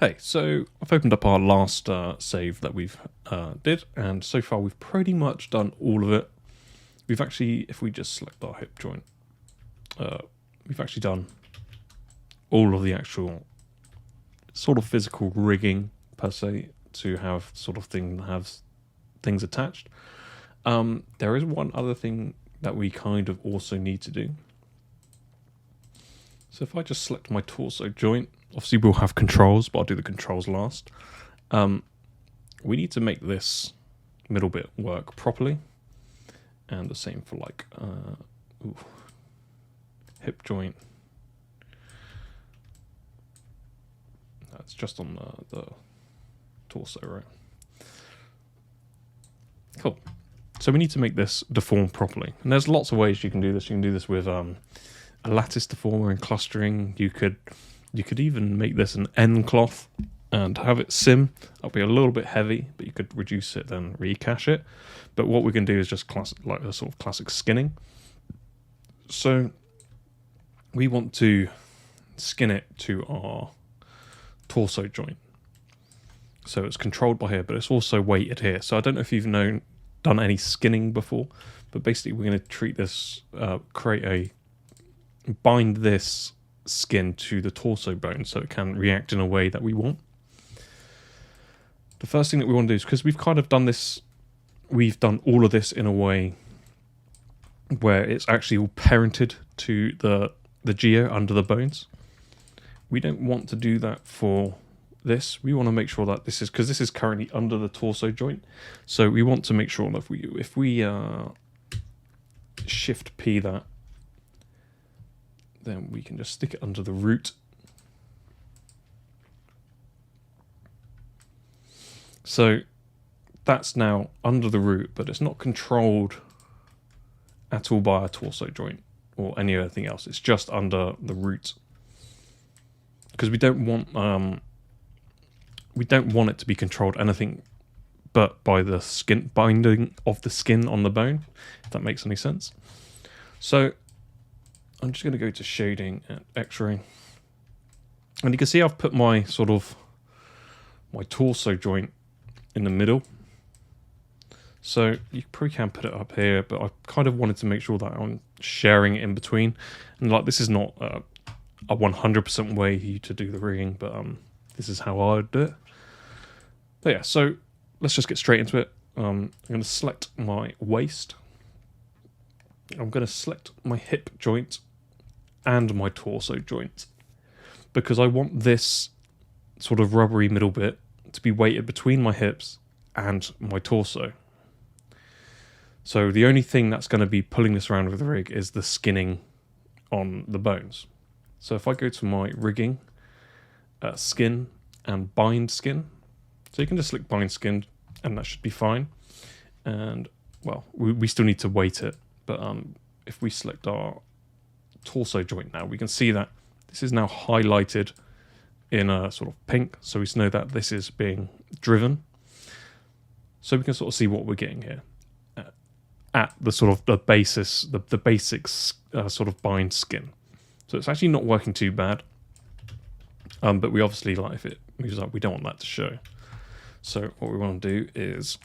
Hey, so I've opened up our last save that we've did, and so far we've pretty much done all of it. We've actually, if we just select our hip joint, we've actually done all of the actual sort of physical rigging per se to have sort of things attached. There is one other thing that we kind of also need to do. So if I just select my torso joint, obviously we'll have controls, but I'll do the controls last. We need to make this middle bit work properly. And the same for like hip joint. That's just on the torso, right? Cool. So we need to make this deform properly. And there's lots of ways you can do this. You can do this with a lattice deformer and clustering. You could even make this an N cloth and have it sim. That'll be a little bit heavy, but you could reduce it then recache it. But what we can do is just like a sort of classic skinning. So we want to skin it to our torso joint. So it's controlled by here, but it's also weighted here. So I don't know if you've done any skinning before, but basically we're going to treat this, bind this skin to the torso bone so it can react in a way that we want. The first thing that we want to do is, because we've kind of done this, we've done all of this in a way where it's actually all parented to the geo under the bones. We don't want to do that for this. We want to make sure that this is, because this is currently under the torso joint, so we want to make sure that if we shift P that, then we can just stick it under the root. So that's now under the root, but it's not controlled at all by a torso joint or any other thing else. It's just under the root, because we don't want it to be controlled anything but by the skin binding of the skin on the bone, if that makes any sense. So I'm just going to go to shading and X-ray, and you can see I've put my torso joint in the middle. So you probably can put it up here, but I kind of wanted to make sure that I'm sharing it in between. And like, this is not a 100% way to do the rigging, but this is how I would do it. But yeah, so let's just get straight into it. I'm going to select my waist. I'm going to select my hip joint and my torso joint, because I want this sort of rubbery middle bit to be weighted between my hips and my torso. So the only thing that's going to be pulling this around with the rig is the skinning on the bones. So if I go to my rigging, skin and bind skin, so you can just select bind skin and that should be fine. And well, we still need to weight it, but if we select our torso joint now, we can see that this is now highlighted in a sort of pink, so we know that this is being driven. So we can sort of see what we're getting here at the sort of the basis, the basics sort of bind skin. So it's actually not working too bad, but we obviously, like, if it moves up, we don't want that to show. So what we want to do is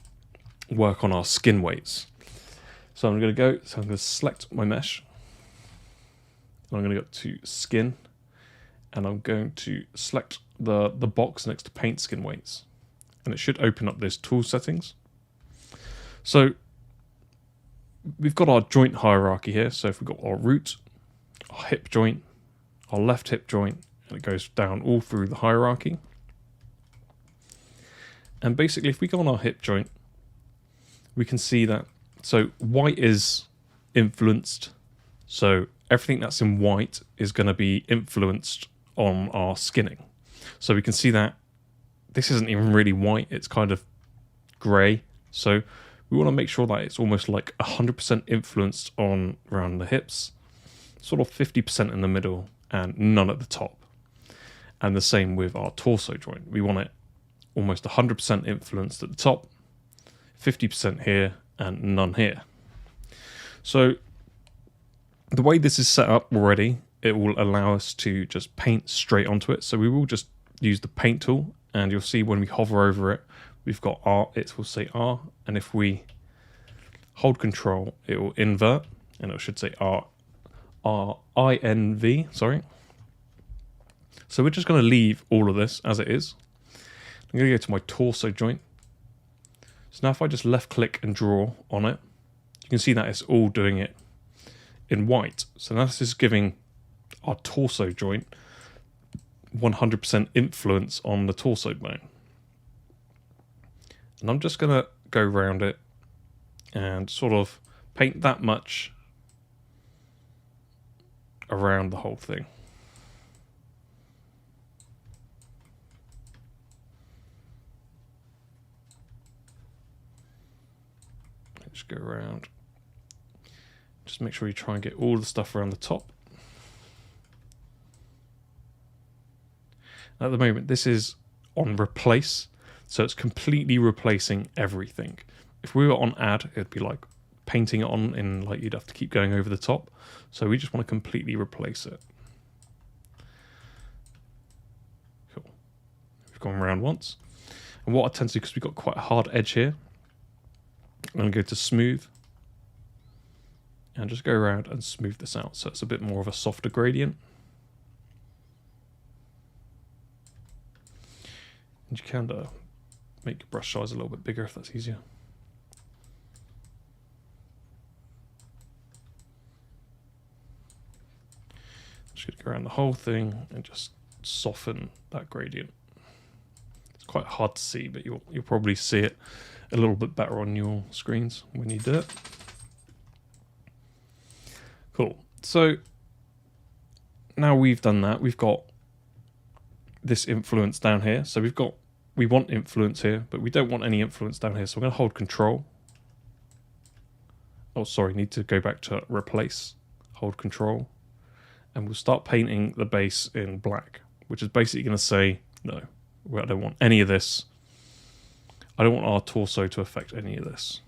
work on our skin weights. So I'm going to select my mesh. I'm going to go to skin, and I'm going to select the box next to paint skin weights, and it should open up those tool settings. So we've got our joint hierarchy here. So if we've got our root, our hip joint, our left hip joint, and it goes down all through the hierarchy. And basically, if we go on our hip joint, we can see that, so white is influenced. So everything that's in white is going to be influenced on our skinning. So we can see that this isn't even really white, it's kind of grey. So we want to make sure that it's almost like 100% influenced on around the hips, sort of 50% in the middle, and none at the top. And the same with our torso joint. We want it almost 100% influenced at the top, 50% here, and none here. So the way this is set up already, it will allow us to just paint straight onto it. So we will just use the paint tool, and you'll see when we hover over it, we've got R, it will say R, and if we hold control, it will invert, and it should say RINV, sorry. So we're just going to leave all of this as it is. I'm going to go to my torso joint. So now if I just left click and draw on it, you can see that it's all doing it in white. So now this is giving our torso joint 100% influence on the torso bone. And I'm just going to go around it and sort of paint that much around the whole thing. Just go around. Just make sure you try and get all the stuff around the top. At the moment, this is on replace, so it's completely replacing everything. If we were on add, it'd be like painting it on in, like, you'd have to keep going over the top. So we just want to completely replace it. Cool. We've gone around once. And what I tend to do, because we've got quite a hard edge here, I'm going to go to smooth and just go around and smooth this out so it's a bit more of a softer gradient. And you can make your brush size a little bit bigger if that's easier. Just going to go around the whole thing and just soften that gradient. It's quite hard to see, but you'll probably see it a little bit better on your screens when you do it. Cool. So now we've done that, we've got this influence down here. So we want influence here, but we don't want any influence down here. So I'm going to hold control. Oh, sorry, need to go back to replace, hold control, and we'll start painting the base in black, which is basically going to say, no, I don't want any of this. I don't want our torso to affect any of this.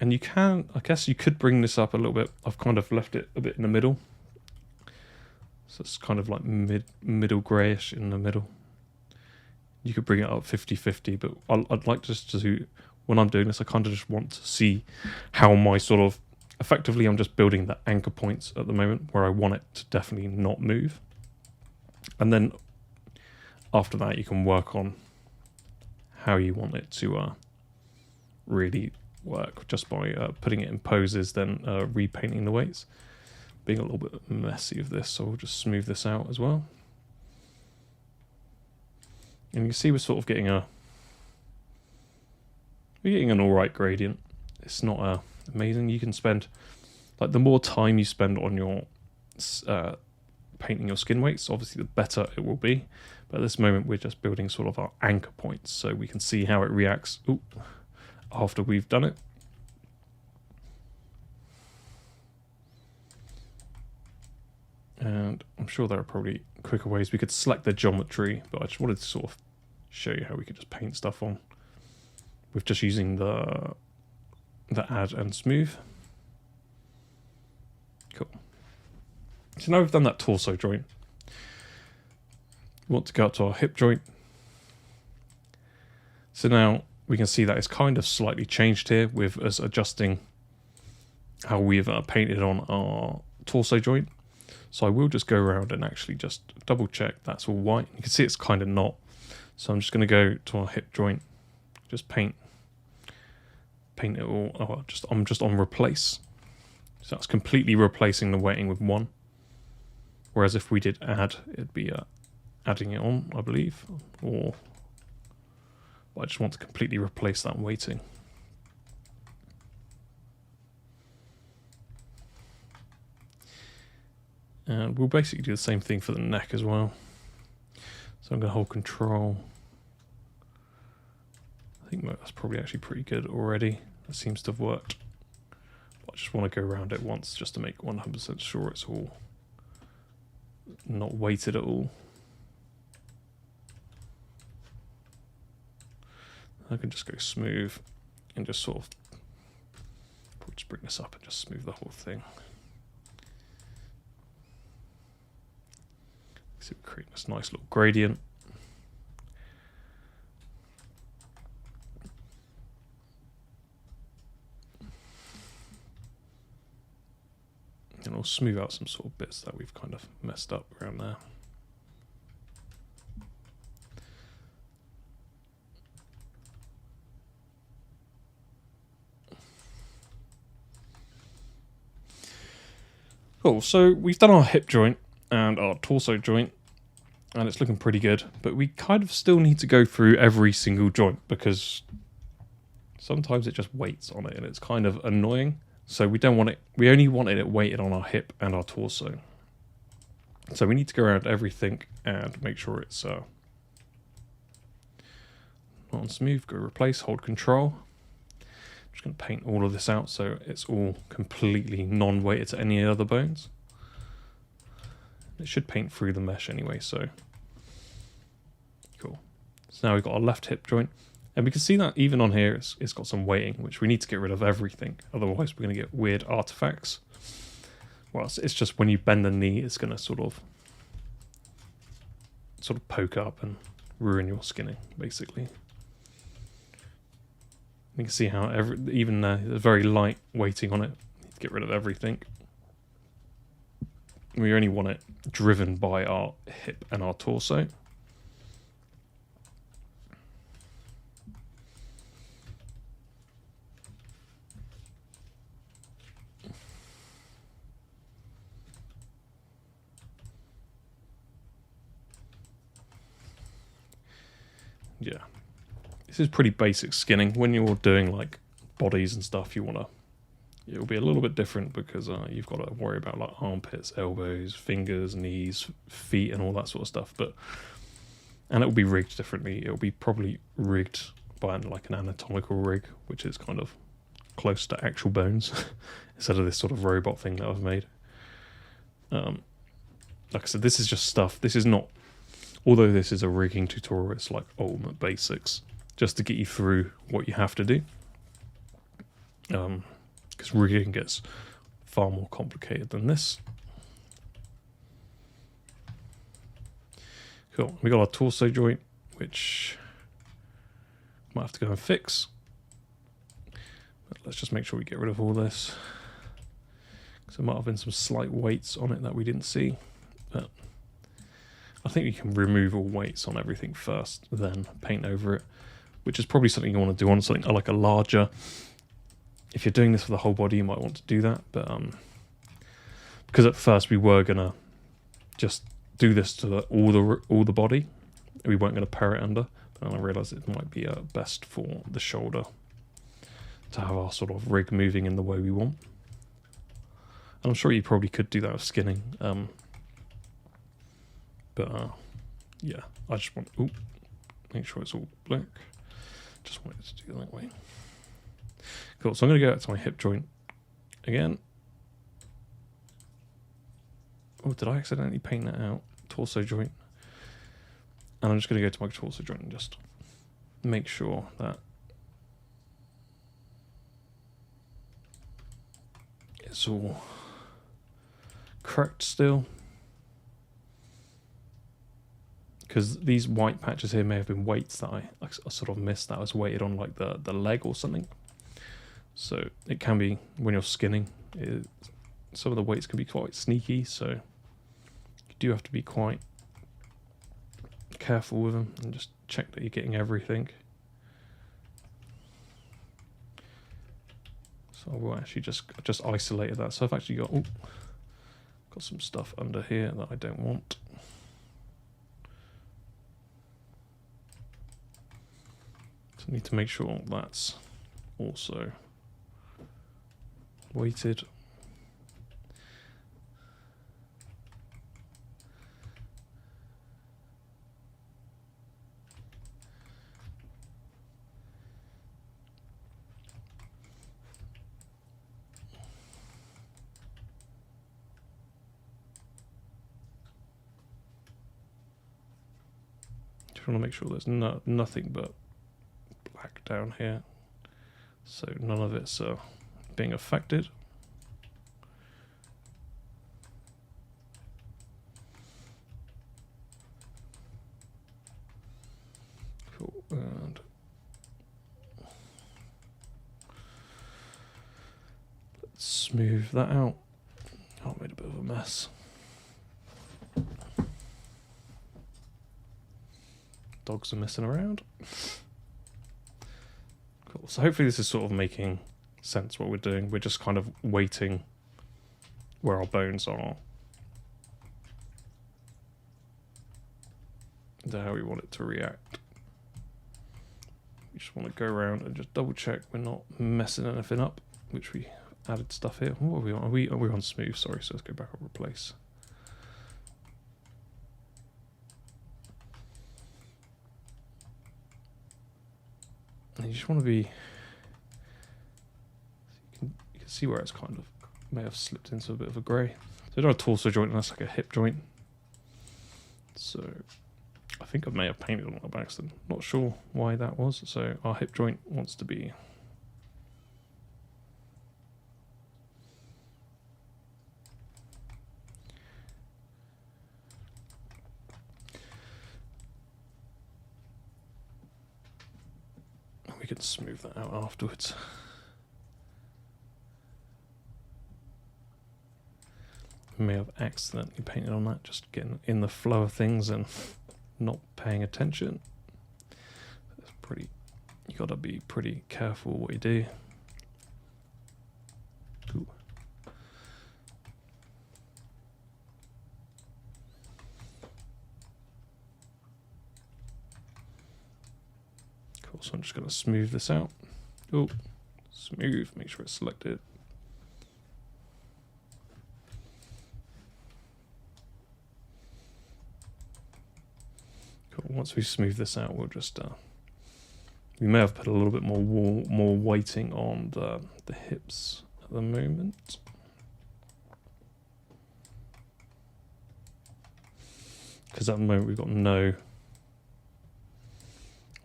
And you can, I guess you could bring this up a little bit. I've kind of left it a bit in the middle. So it's kind of like middle greyish in the middle. You could bring it up 50-50, but I'd like just to, when I'm doing this, I kind of just want to see how my sort of, effectively I'm just building the anchor points at the moment where I want it to definitely not move. And then after that you can work on how you want it to really work, just by putting it in poses, then repainting the weights. Being a little bit messy of this, so we'll just smooth this out as well. And you can see we're sort of getting an alright gradient. It's not amazing. You can spend, like, the more time you spend on your painting your skin weights, obviously the better it will be. But at this moment we're just building sort of our anchor points so we can see how it reacts after we've done it. And I'm sure there are probably quicker ways we could select the geometry, but I just wanted to sort of show you how we could just paint stuff on with just using the add and smooth. Cool. So now we've done that torso joint. We want to go up to our hip joint. So now we can see that it's kind of slightly changed here with us adjusting how we've painted on our torso joint. So I will just go around and actually just double check that's all white. You can see it's kind of not. So I'm just going to go to our hip joint, just paint it all. I'm just on replace. So that's completely replacing the weighting with 1. Whereas if we did add, it'd be adding it on, I believe. Or I just want to completely replace that weighting. And we'll basically do the same thing for the neck as well. So I'm going to hold control. I think that's probably actually pretty good already. That seems to have worked. But I just want to go around it once just to make 100% sure it's all not weighted at all. I can just go smooth and just sort of Just bring this up and just smooth the whole thing. So we create this nice little gradient. And we'll smooth out some sort of bits that we've kind of messed up around there. Cool, so we've done our hip joint and our torso joint, and it's looking pretty good, but we kind of still need to go through every single joint because sometimes it just weights on it and it's kind of annoying. So we don't want it, we only wanted it weighted on our hip and our torso. So we need to go around everything and make sure it's not on smooth. Go replace, hold control. I'm just going to paint all of this out so it's all completely non-weighted to any other bones. It should paint through the mesh anyway, so cool. So now we've got our left hip joint. And we can see that even on here, it's got some weighting, which we need to get rid of everything. Otherwise, we're going to get weird artifacts. Well, it's just when you bend the knee, it's going to sort of poke up and ruin your skinning, basically. You can see how even there's very light weighting on it. Need to get rid of everything. We only want it driven by our hip and our torso. Yeah, this is pretty basic skinning. When you're doing like bodies and stuff, it'll be a little bit different because you've got to worry about like armpits, elbows, fingers, knees, feet, and all that sort of stuff. And it will be rigged differently. It'll be probably rigged by like an anatomical rig, which is kind of close to actual bones instead of this sort of robot thing that I've made. Like I said, this is just stuff. This is not. Although this is a rigging tutorial, it's like ultimate basics, just to get you through what you have to do. Because rigging gets far more complicated than this. Cool, we got our torso joint, which might have to go and fix. But let's just make sure we get rid of all this. Because there might have been some slight weights on it that we didn't see. But I think you can remove all weights on everything first, then paint over it, which is probably something you want to do on something like a larger. If you're doing this for the whole body, you might want to do that, but because at first we were gonna just do this to all the body, we weren't gonna pair it under, but then I realised it might be best for the shoulder to have our sort of rig moving in the way we want. And I'm sure you probably could do that with skinning. But yeah, I just want make sure it's all black. Just wanted to do it that way. Cool, so I'm going to go back to my hip joint again. Oh, did I accidentally paint that out? Torso joint. And I'm just going to go to my torso joint and just make sure that it's all correct still. Because these white patches here may have been weights that I sort of missed, that was weighted on like the leg or something. So it can be, when you're skinning, some of the weights can be quite sneaky, so you do have to be quite careful with them and just check that you're getting everything. So I will actually just isolated that. So I've actually got some stuff under here that I don't want. So I need to make sure that's also weighted. Just want to make sure there's nothing but black down here, so none of it's being affected. Cool. And let's smooth that out. Oh, I made a bit of a mess. Dogs are messing around. Cool. So hopefully this is sort of making sense what we're doing. We're just kind of waiting where our bones are. To how we want it to react. We just want to go around and just double check we're not messing anything up, which we added stuff here. What are we on? We're on smooth, sorry, so let's go back and replace. And you just want to be, you can see where it's kind of may have slipped into a bit of a grey. So not a torso joint, and that's like a hip joint. So I think I may have painted on that by accident. Not sure why that was. So our hip joint wants to be we can smooth that out afterwards. May have accidentally painted on that, just getting in the flow of things and not paying attention. It's pretty, you gotta be pretty careful what you do. Ooh. Cool, so I'm just gonna smooth this out. Oh, smooth, make sure it's selected. Once we smooth this out, we'll just we may have put a little bit more weighting on the hips at the moment. Because at the moment we've got no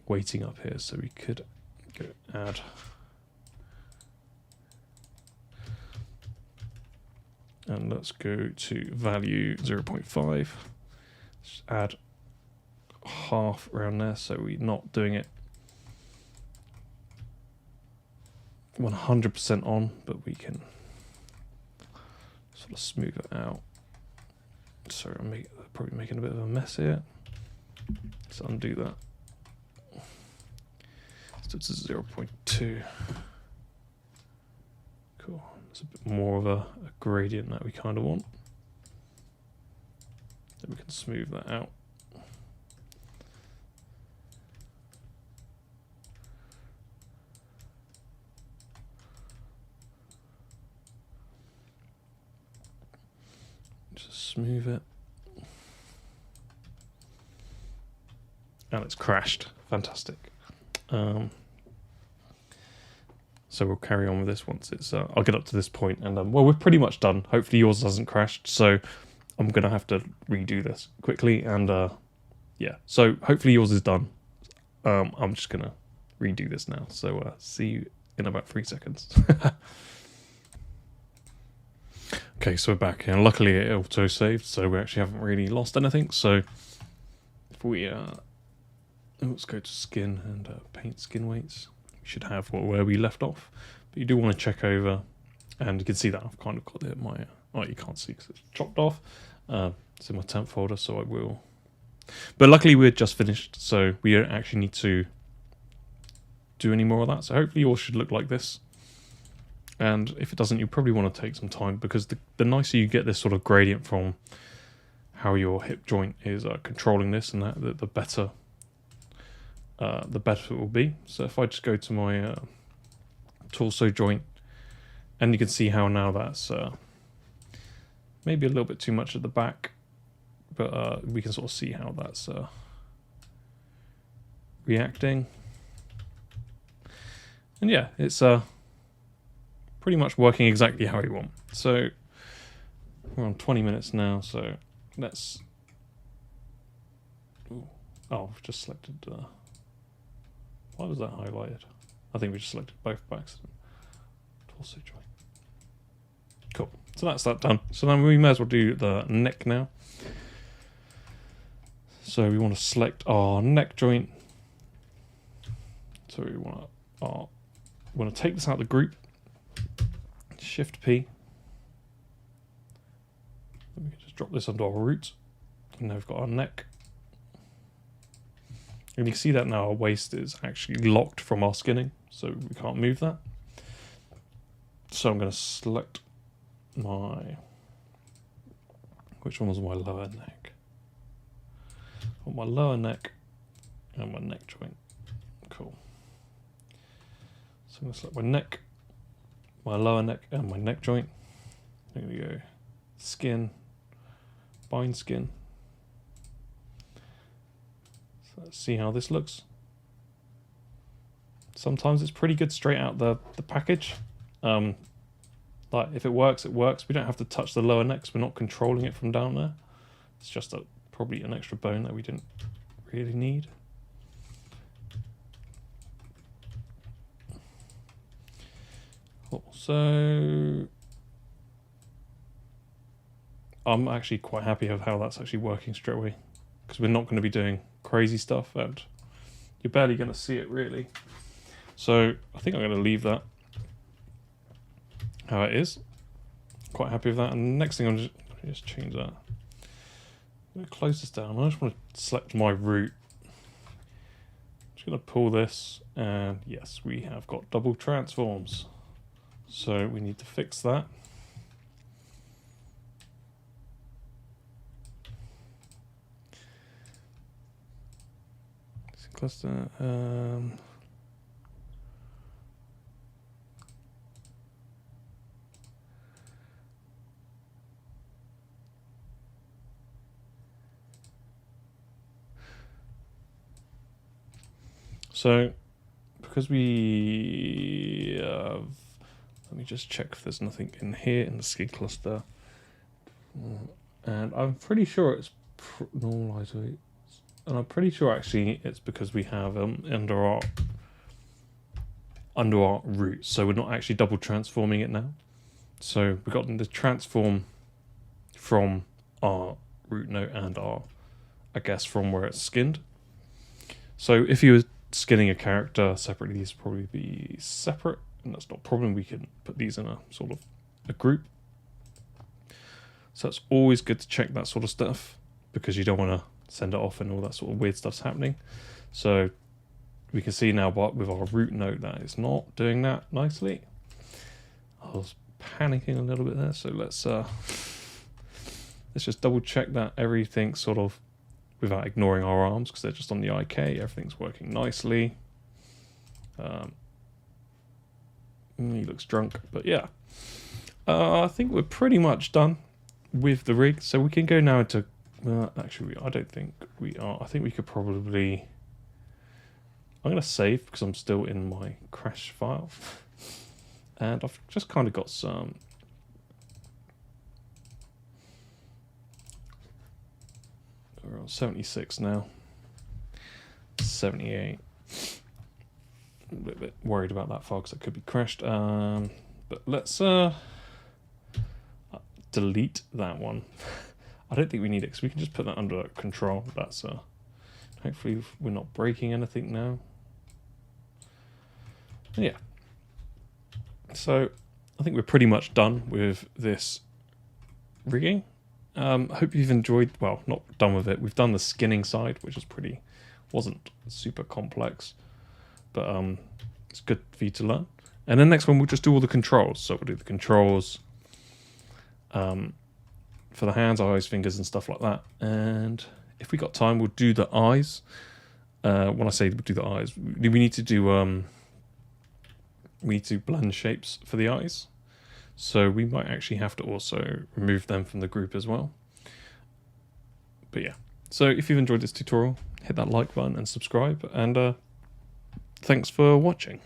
weighting up here, so we could go add and let's go to value 0.5. Just add half around there, so we're not doing it 100% on, but we can sort of smooth it out. Sorry, I'm probably making a bit of a mess here. Let's undo that. So it's a 0.2. Cool. There's a bit more of a gradient that we kind of want. Then we can smooth that out. Smooth it. And it's crashed. Fantastic. So we'll carry on with this once it's I'll get up to this point and well, we're pretty much done. Hopefully yours hasn't crashed, so I'm gonna have to redo this quickly and yeah, so hopefully yours is done. I'm just gonna redo this now, so see you in about 3 seconds. Okay, so we're back, and luckily it auto-saved, so we actually haven't really lost anything. So if we let's go to skin and paint skin weights. We should have where we left off, but you do want to check over, and you can see that I've kind of got it. Oh, you can't see because it's chopped off. It's in my temp folder, so I will. But luckily we're just finished, so we don't actually need to do any more of that. So hopefully yours should look like this. And if it doesn't, you probably want to take some time, because the nicer you get this sort of gradient from how your hip joint is controlling this, and that the better it will be. So if I just go to my torso joint, and you can see how now that's maybe a little bit too much at the back, but we can sort of see how that's reacting. And yeah, it's pretty much working exactly how you want. So we're on 20 minutes now, so let's... Ooh. Oh, I've just selected... why was that highlighted? I think we just selected both by accident. torso joint. Cool. So that's that done. So then we may as well do the neck now. So we want to select our neck joint. So we want to take this out of the group. Shift P. We can just drop this onto our root. And now we've got our neck. And you can see that now our waist is actually locked from our skinning, so we can't move that. So I'm going to select which one was my lower neck? On my lower neck and my neck joint. Cool. So I'm going to select my neck, my lower neck and my neck joint. I'm going to go skin, bind skin. So let's see how this looks. Sometimes it's pretty good straight out the package. Like if it works, it works. We don't have to touch the lower neck, we're not controlling it from down there. It's just probably an extra bone that we didn't really need. Cool. So I'm actually quite happy with how that's actually working straight away, because we're not going to be doing crazy stuff and you're barely going to see it really. So I think I'm going to leave that how it is. Quite happy with that. And the next thing, I'm just change that. I'm going to close this down. I just want to select my root. I'm just going to pull this, and yes, we have got double transforms. So we need to fix that. Cluster. So, because we have, let me just check if there's nothing in here in the skin cluster, and I'm pretty sure it's normalized, and I'm pretty sure actually it's because we have under our root, so we're not actually double transforming it now. So we've got the transform from our root node and our, I guess, from where it's skinned. So if you were skinning a character separately, these would probably be separate, and that's not a problem. We can put these in a sort of a group. So it's always good to check that sort of stuff, because you don't want to send it off and all that sort of weird stuff's happening. So we can see now with our root node that it's not doing that nicely. I was panicking a little bit there, so let's just double check that everything's sort of, without ignoring our arms because they're just on the IK, everything's working nicely. He looks drunk, but yeah. I think we're pretty much done with the rig, so we can go now into, actually I don't think we are. I think we could probably, I'm going to save because I'm still in my crash file, and I've just kind of got some, we're on 76 now, 78. A little bit worried about that file because it could be crashed. But let's delete that one. I don't think we need it because we can just put that under control. That's hopefully we're not breaking anything now. Yeah. So I think we're pretty much done with this rigging. Hope you've enjoyed, well, not done with it. We've done the skinning side, which is wasn't super complex, but it's good for you to learn. And then next one, we'll just do all the controls. So we'll do the controls for the hands, eyes, fingers, and stuff like that. And if we got time, we'll do the eyes. When I say we'll do the eyes, we need to do we need to blend shapes for the eyes. So we might actually have to also remove them from the group as well. But yeah, so if you've enjoyed this tutorial, hit that like button and subscribe, and thanks for watching.